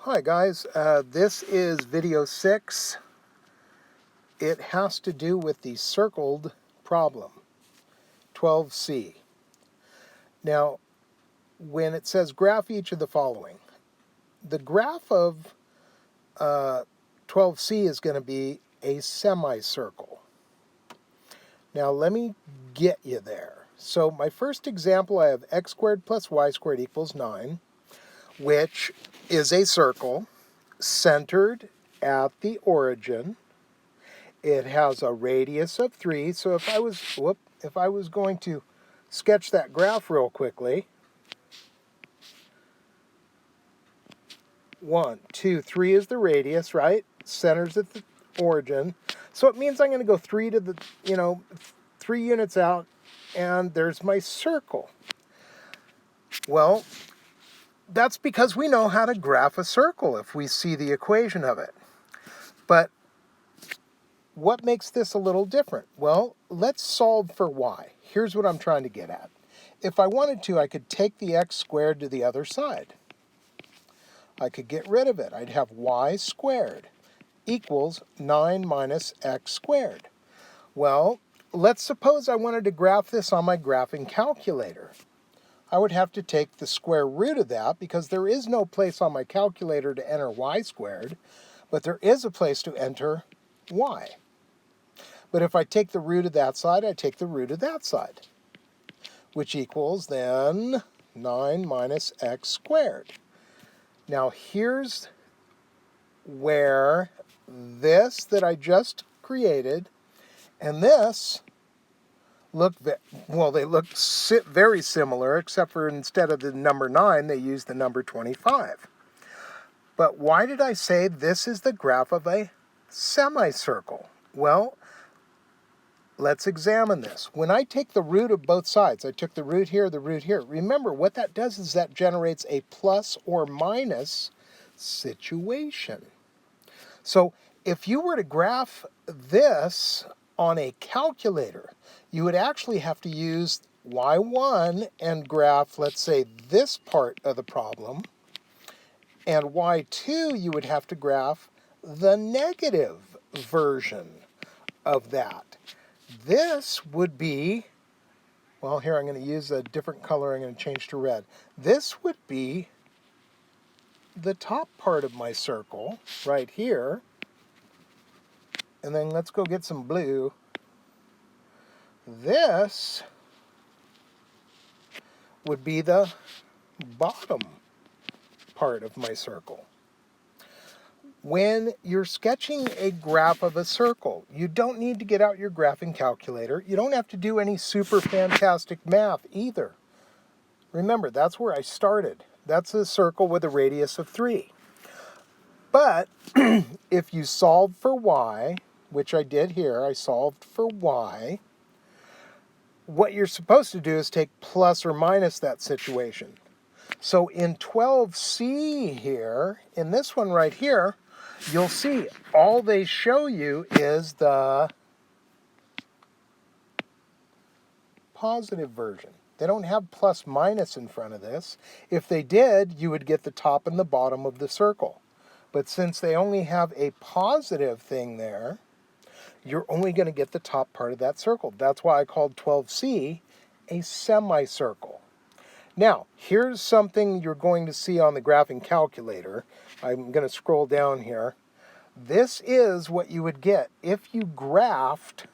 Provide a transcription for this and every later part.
Hi guys, this is video 6. It has to do with the circled problem, 12C. Now, when it says graph each of the following, the graph of 12C is going to be a semicircle. Now, let me get you there. So my first example, I have x squared plus y squared equals 9, which is a circle centered at the origin. It has a radius of 3, so if I was going to sketch that graph real quickly, 1, 2, 3 is the radius, right? Centers at the origin. So it means I'm going to go 3 to the, 3 units out, and there's my circle. Well, that's because we know how to graph a circle if we see the equation of it. But what makes this a little different? Well, let's solve for y. Here's what I'm trying to get at. If I wanted to, I could take the x squared to the other side. I could get rid of it. I'd have y squared equals 9 minus x squared. Well, let's suppose I wanted to graph this on my graphing calculator. I would have to take the square root of that because there is no place on my calculator to enter y squared, but there is a place to enter y. But if I take the root of that side, I take the root of that side, which equals then 9 minus x squared. Now here's where this that I just created and this look, well, they look very similar, except for instead of the number 9, they use the number 25. But why did I say this is the graph of a semicircle? Well, let's examine this. When I take the root of both sides, I took the root here, remember what that does is that generates a plus or minus situation. So if you were to graph this on a calculator, you would actually have to use y1 and graph, let's say, this part of the problem, and y2 you would have to graph the negative version of that. This would be, well, here I'm going to use a different color. I'm going to change to red. This would be the top part of my circle right here. And then let's go get some blue. This would be the bottom part of my circle. When you're sketching a graph of a circle, you don't need to get out your graphing calculator. You don't have to do any super fantastic math either. Remember, that's where I started. That's a circle with a radius of 3. But if you solve for y, which I did here, I solved for y, what you're supposed to do is take plus or minus that situation. So in 12C here, in this one right here, you'll see all they show you is the positive version. They don't have plus minus in front of this. If they did, you would get the top and the bottom of the circle. But since they only have a positive thing there, you're only going to get the top part of that circle. That's why I called 12C a semicircle. Now, here's something you're going to see on the graphing calculator. I'm going to scroll down here. This is what you would get if you graphed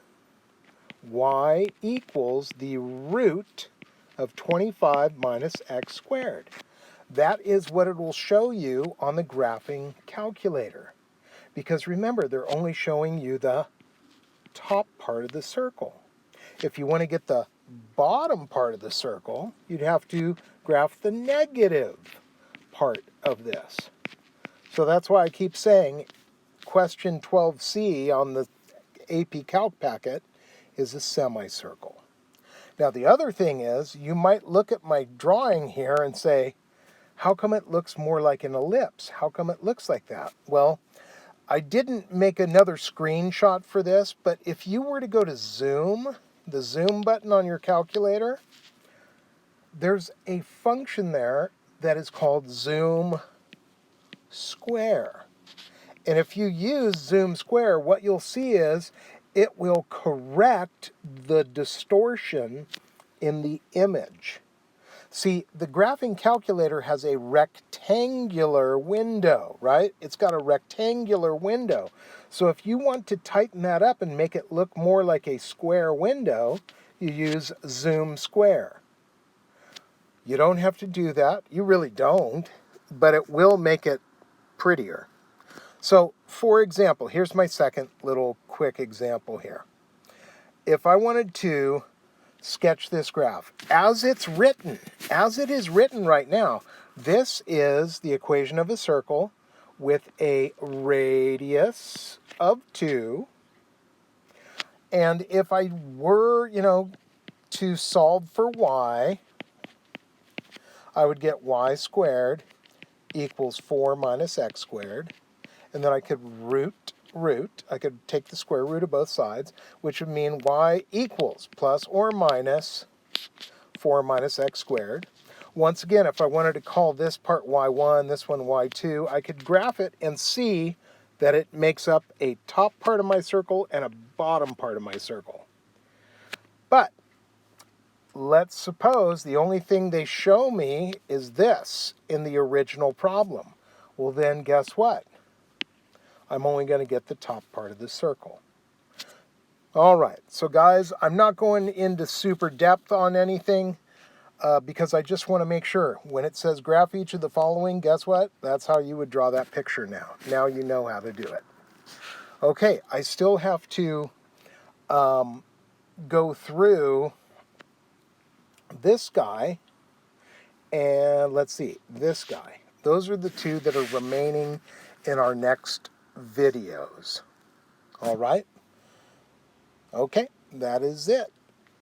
y equals the root of 25 minus x squared. That is what it will show you on the graphing calculator. Because remember, they're only showing you the top part of the circle. If you want to get the bottom part of the circle, you'd have to graph the negative part of this. So that's why I keep saying question 12C on the AP Calc packet is a semicircle. Now the other thing is, you might look at my drawing here and say, how come it looks more like an ellipse? How come it looks like that? Well, I didn't make another screenshot for this, but if you were to go to zoom, the zoom button on your calculator, there's a function there that is called zoom square. And if you use zoom square, what you'll see is it will correct the distortion in the image. See, the graphing calculator has a rectangular window, right? It's got a rectangular window. So if you want to tighten that up and make it look more like a square window, you use zoom square. You don't have to do that. You really don't, but it will make it prettier. So, for example, here's my second little quick example here. If I wanted to sketch this graph as it's written, as it is written right now, this is the equation of a circle with a radius of 2. And if I were, to solve for y, I would get y squared equals 4 minus x squared. And then I could root. I could take the square root of both sides, which would mean y equals plus or minus 4 minus x squared. Once again, if I wanted to call this part y1, this one y2, I could graph it and see that it makes up a top part of my circle and a bottom part of my circle. But let's suppose the only thing they show me is this in the original problem. Well, then guess what? I'm only going to get the top part of the circle. All right, so guys, I'm not going into super depth on anything because I just want to make sure. When it says graph each of the following, guess what? That's how you would draw that picture now. Now you know how to do it. Okay, I still have to go through this guy and let's see, this guy. Those are the two that are remaining in our next videos. All right? Okay, that is it.